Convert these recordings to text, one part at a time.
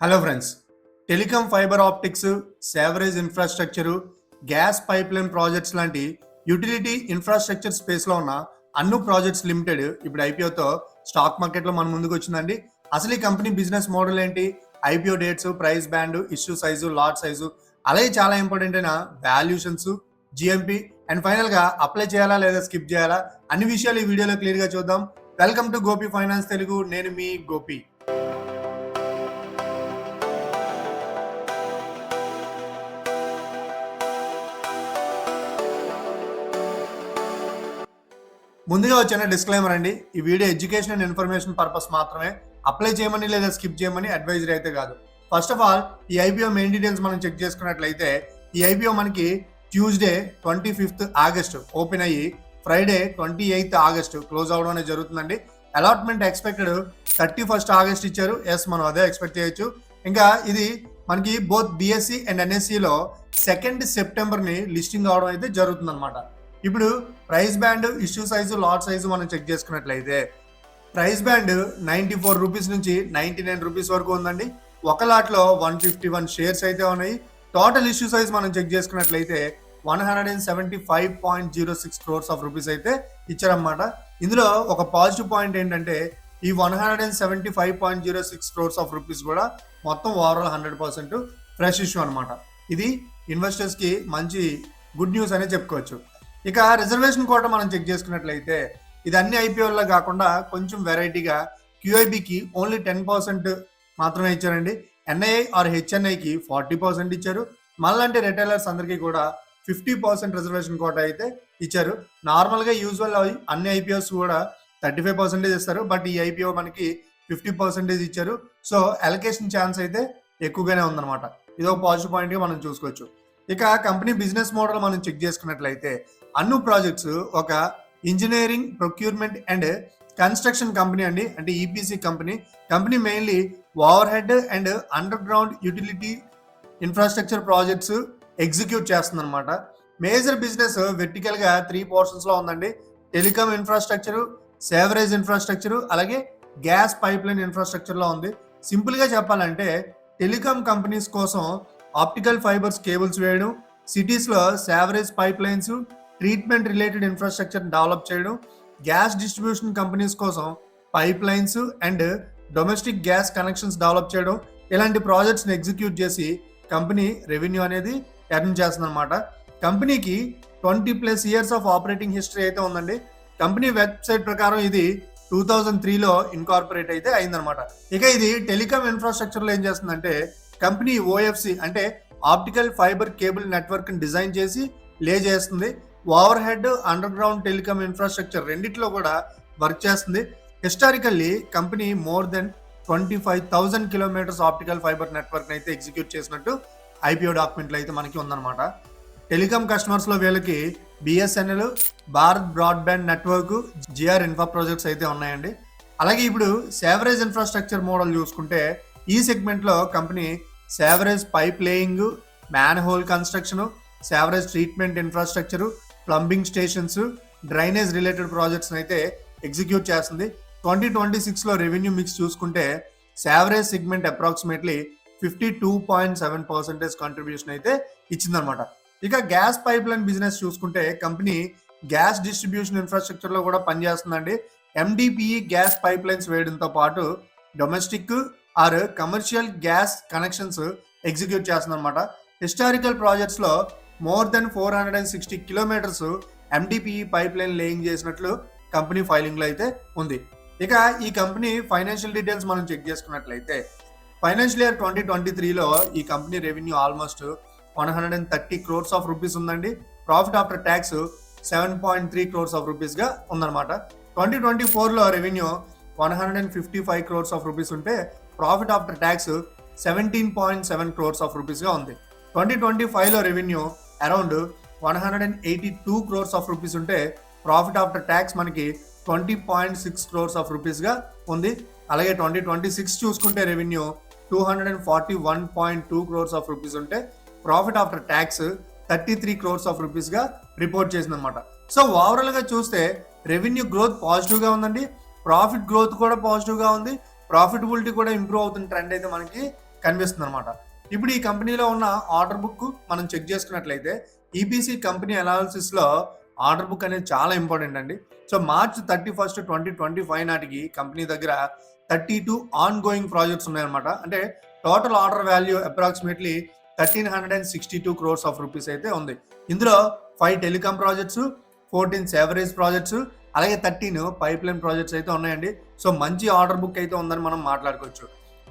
Hello friends, telecom fibre optics, sewerage infrastructure, gas pipe line projects లాంటి utility infrastructure స్పేస్లో ఉన్న అన్ను projects limited ఇప్పుడు ఐపీఓతో stock మార్కెట్లో మన ముందుకు వచ్చిందండి. అసలు ఈ కంపెనీ బిజినెస్ మోడల్ ఏంటి, IPO dates, price band, issue size, lot size, అలాగే చాలా ఇంపార్టెంట్ అయిన వాల్యూషన్స్, జిఎంపి అండ్ ఫైనల్గా అప్లై చేయాలా లేదా స్కిప్ చేయాలా అన్ని విషయాలు ఈ వీడియోలో క్లియర్గా చూద్దాం. Welcome to Gopi finance Telugu. నేను మీ గోపి. ముందుగా వచ్చిన డిస్క్లైమర్ అండి, ఈ video education and information purpose మాత్రమే. అప్లై చేయమని లేదా స్కిప్ చేయమని అడ్వైజరీ అయితే కాదు. ఫస్ట్ ఆఫ్ ఆల్ ఈ ఐపీఓ మెయిన్ డీటెయిల్స్ మనం చెక్ చేసుకున్నట్లయితే ఈ ఐపీఓ మనకి ట్యూస్డే 25th ఆగస్ట్ ఓపెన్ అయ్యి ఫ్రైడే 28th ఆగస్ట్ క్లోజ్ అవడం అనేది జరుగుతుందండి. అలాట్మెంట్ ఎక్స్పెక్టెడ్ 31st ఆగస్ట్ ఇచ్చారు. ఎస్, మనం అదే ఎక్స్పెక్ట్ చేయొచ్చు. ఇంకా ఇది మనకి both BSc and ఎన్ఎస్సిలో 2nd సెప్టెంబర్ని listing అవడం అయితే జరుగుతుంది అనమాట. ఇప్పుడు price band, issue size, lot size మనం చెక్ చేసుకున్నట్లయితే ప్రైస్ బ్యాండ్ 94 రూపీస్ నుంచి 99 రూపీస్ వరకు ఉందండి. ఒక లాట్లో 151 షేర్స్ అయితే ఉన్నాయి. టోటల్ ఇష్యూ సైజ్ మనం చెక్ చేసుకున్నట్లయితే 175.06 crores ఆఫ్ రూపీస్ అయితే ఇచ్చారన్నమాట. ఇందులో ఒక పాజిటివ్ పాయింట్ ఏంటంటే ఈ 175.06 crores ఆఫ్ రూపీస్ కూడా మొత్తం ఓవరాల్ 100% ఫ్రెష్ ఇష్యూ అనమాట. ఇది ఇన్వెస్టర్స్ కి మంచి గుడ్ న్యూస్ అనే చెప్పుకోవచ్చు. ఇక రిజర్వేషన్ కోట మనం చెక్ చేసుకున్నట్లయితే ఇది అన్ని ఐపీఓల్లో కాకుండా కొంచెం వెరైటీగా క్యూఐబికి ఓన్లీ 10% మాత్రమే ఇచ్చారండి. ఎన్ఐఐ ఆర్ హెచ్ఎన్ఐకి 40% ఇచ్చారు. మళ్ళంటే రిటైలర్స్ అందరికీ కూడా 50% రిజర్వేషన్ కోట అయితే ఇచ్చారు. నార్మల్గా యూజువల్ అన్ని ఐపీఓస్ కూడా 35% ఇస్తారు, బట్ ఈ ఐపీఓ మనకి 50% ఇచ్చారు. సో అలొకేషన్ ఛాన్స్ అయితే ఎక్కువగానే ఉందన్నమాట. ఇది ఒక పాజిటివ్ పాయింట్గా మనం చూసుకోవచ్చు. ఇక కంపెనీ బిజినెస్ మోడల్ మనం చెక్ చేసుకున్నట్లయితే అన్ను ప్రాజెక్ట్స్ ఒక engineering, procurement and construction company అండి. అంటే EPC company. Company mainly over head and under ground utility infrastructure projects execute చేస్తుంది అనమాట. మేజర్ బిజినెస్ వెర్టికల్ గా 3 పోర్షన్స్ లో ఉందండి. టెలికాం ఇన్ఫ్రాస్ట్రక్చర్, సేవరేజ్ ఇన్ఫ్రాస్ట్రక్చర్, అలాగే గ్యాస్ పైప్ లైన్ ఇన్ఫ్రాస్ట్రక్చర్ లో ఉంది. సింపుల్ గా చెప్పాలంటే టెలికాం కంపెనీస్ కోసం ఆప్టికల్ ఫైబర్స్ కేబుల్స్ వేయడం, సిటీస్ లో sewerage pipe lines, treatment related infrastructure develop చేయడం, గ్యాస్ డిస్ట్రిబ్యూషన్ కంపెనీస్ కోసం pipe lines and domestic gas connections develop చేయడం, ఇలాంటి ప్రాజెక్ట్స్ని ఎగ్జిక్యూట్ చేసి కంపెనీ రెవెన్యూ అనేది ఎర్న్ చేస్తుంది అనమాట. కంపెనీకి 20+ years ఆఫ్ ఆపరేటింగ్ హిస్టరీ అయితే ఉందండి. కంపెనీ వెబ్సైట్ ప్రకారం ఇది 2003లో ఇన్కార్పొరేట్ అయితే అయిందనమాట. ఇక ఇది టెలికాం ఇన్ఫ్రాస్ట్రక్చర్లో ఏం చేస్తుందంటే కంపెనీ ఓఎఫ్సి అంటే optical fibre cable network design చేసి లే చేస్తుంది. Overhead, underground telecom infrastructure రెండిట్లో కూడా వర్క్ చేస్తుంది. Historically company more than 25,000 kilometres optical fibre network అయితే ఎగ్జిక్యూట్ చేసినట్టు ఐపీఓ డాక్యుమెంట్లో అయితే మనకి ఉందన్నమాట. టెలికాం కస్టమర్స్లో వీళ్ళకి BSNL, Bharat broadband network, GR infra projects అయితే ఉన్నాయండి. అలాగే ఇప్పుడు సేవరేజ్ ఇన్ఫ్రాస్ట్రక్చర్ మోడల్ చూసుకుంటే ఈ సెగ్మెంట్లో company sewerage pipe laying, manhole construction, sewerage treatment infrastructure, plumbing stations, drainage related projects అయితే ఎగ్జిక్యూట్ చేస్తుంది. 2026లో రెవెన్యూ మిక్స్ చూసుకుంటే సేవరేజ్ సెగ్మెంట్ అప్రాక్సిమేట్లీ 52.7% కాంట్రిబ్యూషన్ అయితే ఇచ్చిందనమాట. ఇక గ్యాస్ పైప్ లైన్ బిజినెస్ చూసుకుంటే కంపెనీ గ్యాస్ డిస్ట్రిబ్యూషన్ ఇన్ఫ్రాస్ట్రక్చర్ లో కూడా పనిచేస్తుందండి. ఎండిపిఈ గ్యాస్ పైప్ లైన్స్ వేయడంతో పాటు domestic or commercial gas connections execute చేస్తుంది అనమాట. హిస్టారికల్ ప్రాజెక్ట్స్ లో more than 460 kilometres MDPE pipe line laying చేసినట్లు కంపెనీ ఫైలింగ్ లో అయితే ఉంది. ఇక ఈ కంపెనీ ఫైనాన్షియల్ డీటెయిల్స్ మనం చెక్ చేసుకున్నట్లయితే ఫైనాన్షియల్ ఇయర్ 2023లో ఈ company revenue almost 130 crores of rupees ఉందండి. Profit after tax 7.3 crores of rupees గా ఉందన్నమాట. 2024లో రెవెన్యూ 155 crores ఆఫ్ రూపీస్ ఉంటే profit after tax 17.7 crores of rupees గా ఉంది. 2025లో revenue around 182 crores of rupees ఉంటే ప్రాఫిట్ ఆఫ్టర్ ట్యాక్స్ మనకి 20.6 crores ఆఫ్ రూపీస్ గా ఉంది. అలాగే 2026 చూసుకుంటే రెవెన్యూ 241.2 crores ఆఫ్ రూపీస్ ఉంటే profit after tax 33 crores of rupees గా రిపోర్ట్ చేసింది అనమాట. సో ఓవరాల్ గా చూస్తే రెవెన్యూ గ్రోత్ పాజిటివ్ గా ఉందండి, ప్రాఫిట్ గ్రోత్ కూడా పాజిటివ్ గా ఉంది, ప్రాఫిటబిలిటీ కూడా ఇంప్రూవ్ అవుతున్న ట్రెండ్ అయితే మనకి కనిపిస్తుంది అనమాట. ఇప్పుడు ఈ కంపెనీలో ఉన్న ఆర్డర్ బుక్ మనం చెక్ చేసుకున్నట్లయితే ఈపీసీ కంపెనీ అనాలిసిస్లో ఆర్డర్ బుక్ అనేది చాలా ఇంపార్టెంట్ అండి. సో March 31, 2025 నాటికి కంపెనీ దగ్గర 32 ఆన్ గోయింగ్ ప్రాజెక్ట్స్ ఉన్నాయన్నమాట. అంటే total order value approximately 1362 crores of rupees అయితే ఉంది. ఇందులో 5 టెలికాం ప్రాజెక్ట్స్, 14 సేవరేజ్ ప్రాజెక్ట్స్, అలాగే 13 పైప్ లైన్ ప్రాజెక్ట్స్ అయితే ఉన్నాయండి. సో మంచి ఆర్డర్ బుక్ అయితే ఉందని మనం మాట్లాడుకోవచ్చు.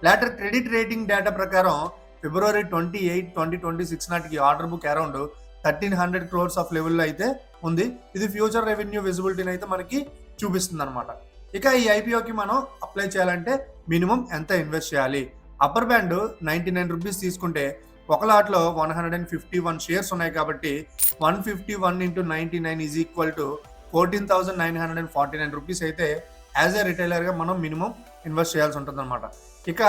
లేటర్ క్రెడిట్ రేటింగ్ డేటా ప్రకారం February 28, 2026 నాటికి order book around 1300 crores of లెవెల్లో అయితే ఉంది. ఇది ఫ్యూచర్ రెవెన్యూ విజిబిలిటీని అయితే మనకి చూపిస్తుంది అనమాట. ఇక ఈ ఐపీఓకి మనం అప్లై చేయాలంటే మినిమం ఎంత ఇన్వెస్ట్ చేయాలి? అప్పర్ బ్యాండ్ 99 రూపీస్ తీసుకుంటే ఒక లాట్లో 151 షేర్స్ ఉన్నాయి కాబట్టి 151 into 99 is equal to 14,949 rupees అయితే యాజ్ ఏ రిటైలర్గా మనం మినిమం ఇన్వెస్ట్ చేయాల్సి ఉంటుంది అనమాట. ఇక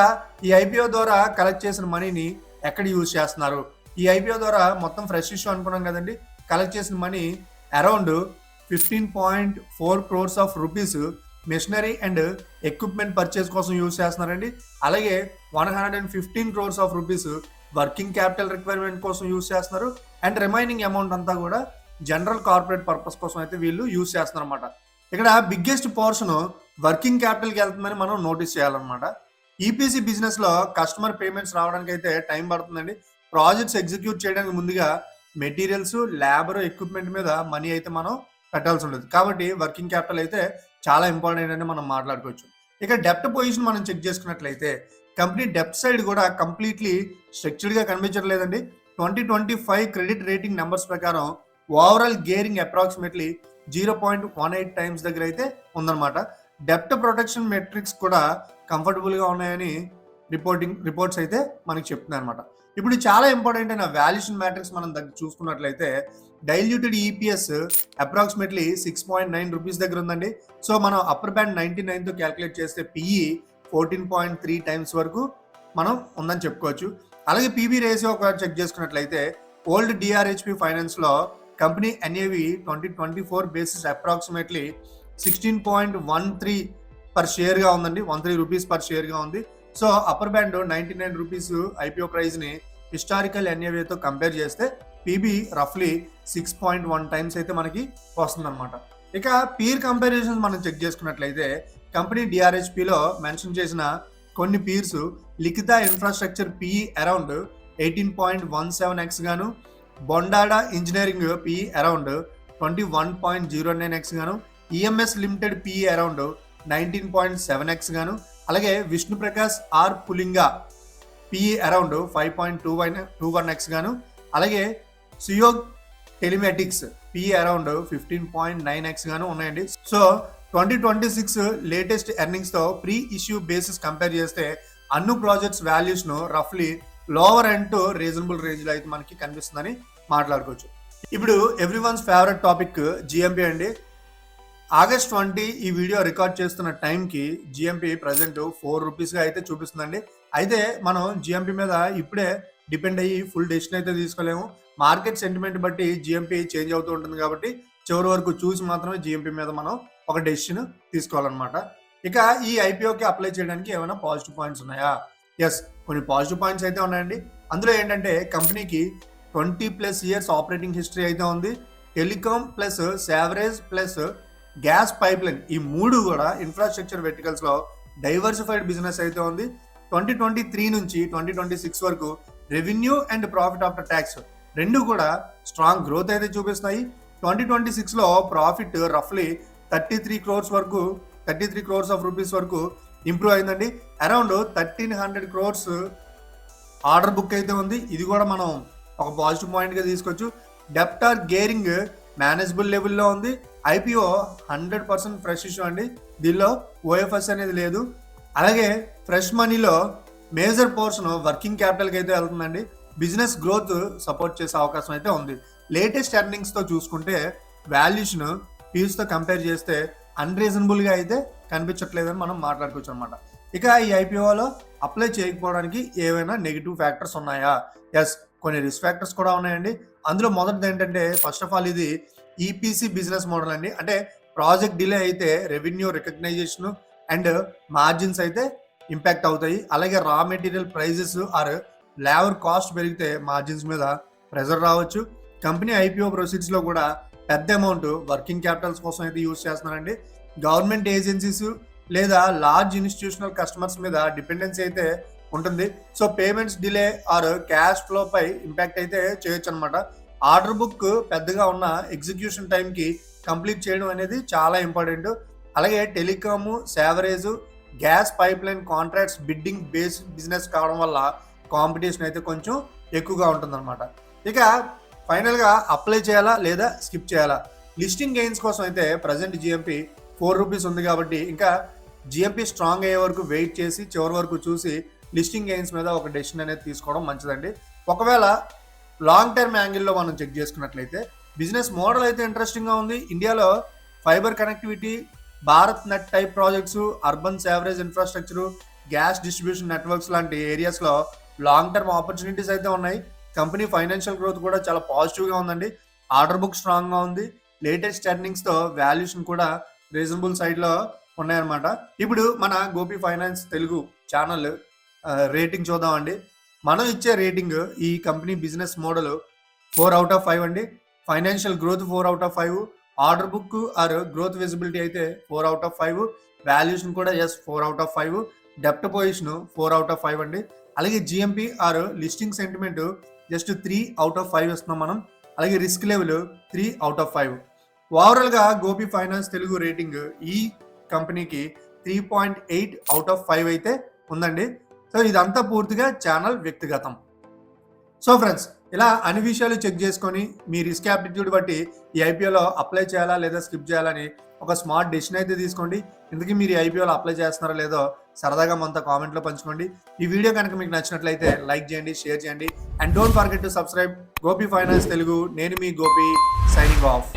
ఈ ఐపీఓ ద్వారా కలెక్ట్ చేసిన మనీని ఎక్కడ యూజ్ చేస్తున్నారు? ఈ ఐపీఓ ద్వారా మొత్తం ఫ్రెష్ ఇష్యూ అనుకున్నాం కదండి, కలెక్ట్ చేసిన money around 15.4 crores of rupees machinery and equipment purchase కోసం యూజ్ చేస్తున్నారండి. అలాగే 115 crores of rupees working capital requirement కోసం యూజ్ చేస్తున్నారు. అండ్ రిమైనింగ్ అమౌంట్ అంతా కూడా జనరల్ కార్పొరేట్ పర్పస్ కోసం అయితే వీళ్ళు యూజ్ చేస్తున్నారు అనమాట. ఇక్కడ బిగ్గెస్ట్ పోర్షన్ వర్కింగ్ క్యాపిటల్కి వెళ్తుందని మనం నోటీస్ చేయాలన్నమాట. ఈపీసీ బిజినెస్లో కస్టమర్ పేమెంట్స్ రావడానికి అయితే టైం పడుతుందండి. ప్రాజెక్ట్స్ ఎగ్జిక్యూట్ చేయడానికి ముందుగా మెటీరియల్స్, లేబర్, ఎక్విప్మెంట్ మీద మనీ అయితే మనం పెట్టాల్సి ఉంటుంది. కాబట్టి వర్కింగ్ క్యాపిటల్ అయితే చాలా ఇంపార్టెంట్ అని మనం మాట్లాడుకోవచ్చు. ఇక డెప్ట్ పొజిషన్ మనం చెక్ చేసుకున్నట్లయితే కంపెనీ డెప్ట్ సైడ్ కూడా కంప్లీట్లీ స్ట్రక్చర్డ్గా కనిపించట్లేదండి. 2025 క్రెడిట్ రేటింగ్ నెంబర్స్ ప్రకారం ఓవరాల్ గేరింగ్ అప్రాక్సిమేట్లీ 0.18 times దగ్గర అయితే ఉందన్నమాట. డెప్ట్ ప్రొటెక్షన్ మెట్రిక్స్ కూడా కంఫర్టబుల్గా ఉన్నాయని రిపోర్ట్స్ అయితే మనకి చెప్తున్నాయి అనమాట. ఇప్పుడు చాలా ఇంపార్టెంట్ అయిన వాల్యుయేషన్ మ్యాట్రిక్స్ మనం చూసుకున్నట్లయితే డైల్యూటెడ్ ఈపీఎస్ అప్రాక్సిమేట్లీ 6.9 రూపీస్ దగ్గర ఉందండి. సో మనం అప్పర్ బ్యాండ్ 99తో క్యాలిక్యులేట్ చేస్తే పిఈ 14.3 times వరకు మనం ఉందని చెప్పుకోవచ్చు. అలాగే పీబీ రేషియో ఒకవేళ చెక్ చేసుకున్నట్లయితే ఓల్డ్ డిఆర్హెచ్పి ఫైనాన్స్లో company NAV 2024 basis approximately 16.13 per షేర్గా ఉందండి. 13 రూపీస్ పర్ షేర్గా ఉంది. So upper band 99 rupees IPO ప్రైస్ని హిస్టారికల్ ఎన్ఏవితో కంపేర్ చేస్తే పీబీ రఫ్లీ 6.1 times అయితే మనకి వస్తుందన్నమాట. ఇక పీర్ కంపారిజన్స్ మనం చెక్ చేసుకున్నట్లయితే కంపెనీ డిఆర్హెచ్పిలో మెన్షన్ చేసిన కొన్ని పీర్స్ లిఖిత ఇన్ఫ్రాస్ట్రక్చర్ పిఈ అరౌండ్ 18.17x గాను, Bondada engineering PE around 21.09x గాను, EMS limited PE around 19.7x గాను, అలాగే Vishnu Prakash R Punglia PE around 5.21x గాను, అలాగే సియోగ్ టెలిమెటిక్స్ పిఈ అరౌండ్ 15.9x గాను ఉన్నాయండి. సో 2026 లేటెస్ట్ ఎర్నింగ్స్తో ప్రీ ఇష్యూ బేసిస్ కంపేర్ చేస్తే అన్ని ప్రాజెక్ట్స్ వాల్యూస్ను రఫ్లీ లోవర్ అండ్ టు రీజనబుల్ రేంజ్లో అయితే మనకి కనిపిస్తుందని మాట్లాడుకోవచ్చు. ఇప్పుడు ఎవ్రీవన్స్ ఫేవరెట్ టాపిక్ జిఎంపీ అండి. August 20 ఈ వీడియో రికార్డ్ చేస్తున్న టైంకి జిఎంపీ ప్రజెంట్ 4 రూపీస్గా అయితే చూపిస్తుందండి. అయితే మనం జిఎంపీ మీద ఇప్పుడే డిపెండ్ అయ్యి ఫుల్ డెసిషన్ అయితే తీసుకోలేము. మార్కెట్ సెంటిమెంట్ బట్టి జిఎంపీ చేంజ్ అవుతూ ఉంటుంది కాబట్టి చివరి వరకు చూసి మాత్రమే జిఎంపీ మీద మనం ఒక డెసిషన్ తీసుకోవాలన్నమాట. ఇక ఈ ఐపీఓకి అప్లై చేయడానికి ఏమైనా పాజిటివ్ పాయింట్స్ ఉన్నాయా? ఎస్, కొన్ని పాజిటివ్ పాయింట్స్ అయితే ఉన్నాయండి. అందులో ఏంటంటే కంపెనీకి 20+ years ఆపరేటింగ్ హిస్టరీ అయితే ఉంది. Telecom plus sewerage plus gas pipe line ఈ మూడు కూడా ఇన్ఫ్రాస్ట్రక్చర్ వెర్టికల్స్లో డైవర్సిఫైడ్ బిజినెస్ అయితే ఉంది. 2023 నుంచి 2026 వరకు revenue and profit after tax రెండు కూడా స్ట్రాంగ్ గ్రోత్ అయితే చూపిస్తున్నాయి. 2026లో ప్రాఫిట్ రఫ్లీ 33 crores ఆఫ్ రూపీస్ వరకు ఇంప్రూవ్ అయిందండి. అరౌండ్ 1300 crores ఆర్డర్ బుక్ అయితే ఉంది. ఇది కూడా మనం ఒక పాజిటివ్ పాయింట్గా తీసుకోవచ్చు. డెప్టార్ గేరింగ్ మేనేజబుల్ లెవెల్లో ఉంది. ఐపీఓ 100% ఫ్రెష్ ఇష్యూ అండి. దీనిలో ఓఎఫ్ఎస్ అనేది లేదు. అలాగే ఫ్రెష్ మనీలో మేజర్ పోర్షన్ వర్కింగ్ క్యాపిటల్కి అయితే వెళ్తుందండి. బిజినెస్ గ్రోత్ సపోర్ట్ చేసే అవకాశం అయితే ఉంది. లేటెస్ట్ ఎర్నింగ్స్తో చూసుకుంటే వాల్యుయేషన్ పీస్తో కంపేర్ చేస్తే అన్రీజనబుల్గా అయితే కనిపించట్లేదని మనం మాట్లాడుకోవచ్చు అనమాట. ఇక ఈ ఐపీఓలో అప్లై చేయకపోవడానికి ఏవైనా నెగిటివ్ ఫ్యాక్టర్స్ ఉన్నాయా? ఎస్, కొన్ని రిస్క్ ఫ్యాక్టర్స్ కూడా ఉన్నాయండి. అందులో మొదటిది ఏంటంటే ఫస్ట్ ఆఫ్ ఆల్ ఇది ఈపీసీ బిజినెస్ మోడల్ అండి. అంటే ప్రాజెక్ట్ డిలే అయితే రెవెన్యూ రికగ్నైజేషన్ అండ్ మార్జిన్స్ అయితే ఇంపాక్ట్ అవుతాయి. అలాగే raw material prices or labour cost పెరిగితే మార్జిన్స్ మీద ప్రెజర్ రావచ్చు. కంపెనీ ఐపీఓ ప్రొసీడ్స్లో కూడా పెద్ద అమౌంట్ వర్కింగ్ క్యాపిటల్స్ కోసం అయితే యూజ్ చేస్తున్నారండి. గవర్నమెంట్ ఏజెన్సీస్ లేదా లార్జ్ ఇన్స్టిట్యూషనల్ కస్టమర్స్ మీద డిపెండెన్సీ అయితే ఉంటుంది. So payments delay or cash flow పై ఇంపాక్ట్ అయితే చేయొచ్చు అనమాట. ఆర్డర్ బుక్ పెద్దగా ఉన్న ఎగ్జిక్యూషన్ టైంకి కంప్లీట్ చేయడం అనేది చాలా ఇంపార్టెంట్. అలాగే telecom, sewerage, gas pipe line contracts bidding based business కావడం వల్ల కాంపిటీషన్ అయితే కొంచెం ఎక్కువగా ఉంటుందన్నమాట. ఇక ఫైనల్గా అప్లై చేయాలా లేదా స్కిప్ చేయాలా? లిస్టింగ్ గెయిన్స్ కోసం అయితే ప్రజెంట్ జిఎంపి ₹4 ఉంది కాబట్టి ఇంకా జిఎంపి స్ట్రాంగ్ అయ్యే వరకు వెయిట్ చేసి చివరి వరకు చూసి లిస్టింగ్ గెయిన్స్ మీద ఒక డెసిషన్ అనేది తీసుకోవడం మంచిదండి. ఒకవేళ లాంగ్ టర్మ్ యాంగిల్లో మనం చెక్ చేసుకున్నట్లయితే బిజినెస్ మోడల్ అయితే ఇంట్రెస్టింగ్గా ఉంది. ఇండియాలో fibre connectivity, Bharat net type projects, urban sewerage infrastructure, gas distribution networks లాంటి ఏరియాస్లో లాంగ్ టర్మ్ ఆపర్చునిటీస్ అయితే ఉన్నాయి. కంపెనీ ఫైనాన్షియల్ గ్రోత్ కూడా చాలా పాజిటివ్గా ఉందండి. ఆర్డర్ బుక్ స్ట్రాంగ్గా ఉంది. లేటెస్ట్ ఎర్నింగ్స్తో వాల్యుయేషన్ కూడా రీజనబుల్ సైడ్లో ఉన్నాయన్నమాట. ఇప్పుడు మన Gopi finance Telugu channel rating చూద్దామండి. మనం ఇచ్చే రేటింగ్ ఈ కంపెనీ బిజినెస్ మోడల్ 4/5 అండి. Financial growth 4/5, order book or growth visibility అయితే 4/5, వాల్యుయేషన్ కూడా 4/5, డెప్ట్ పొజిషన్ 4/5 అండి. అలాగే GMP or listing sentiment just 3/5 ఇస్తున్నాం మనం. అలాగే రిస్క్ లెవెల్ 3/5. ఓవరాల్గా గోపి ఫైనాన్స్ తెలుగు రేటింగ్ ఈ కంపెనీకి 3.8/5 అయితే ఉందండి. సో ఇదంతా పూర్తిగా ఛానల్ వ్యక్తిగతం. సో ఫ్రెండ్స్, ఇలా అన్ని విషయాలు చెక్ చేసుకొని మీ రిస్క్ యాప్టిట్యూడ్ బట్టి ఈ ఐపీఓలో అప్లై చేయాలా లేదా స్కిప్ చేయాలని ఒక స్మార్ట్ డెసిషన్ అయితే తీసుకోండి. ఇందుకే మీరు ఈ ఐపీఓలో అప్లై చేస్తున్నారో లేదో సరదాగా మనతో కామెంట్లో పంచుకోండి. ఈ వీడియో కనుక మీకు నచ్చినట్లయితే లైక్ చేయండి, షేర్ చేయండి. And don't forget to subscribe Gopi finance Telugu. నేను మీ గోపి, సైనింగ్ ఆఫ్.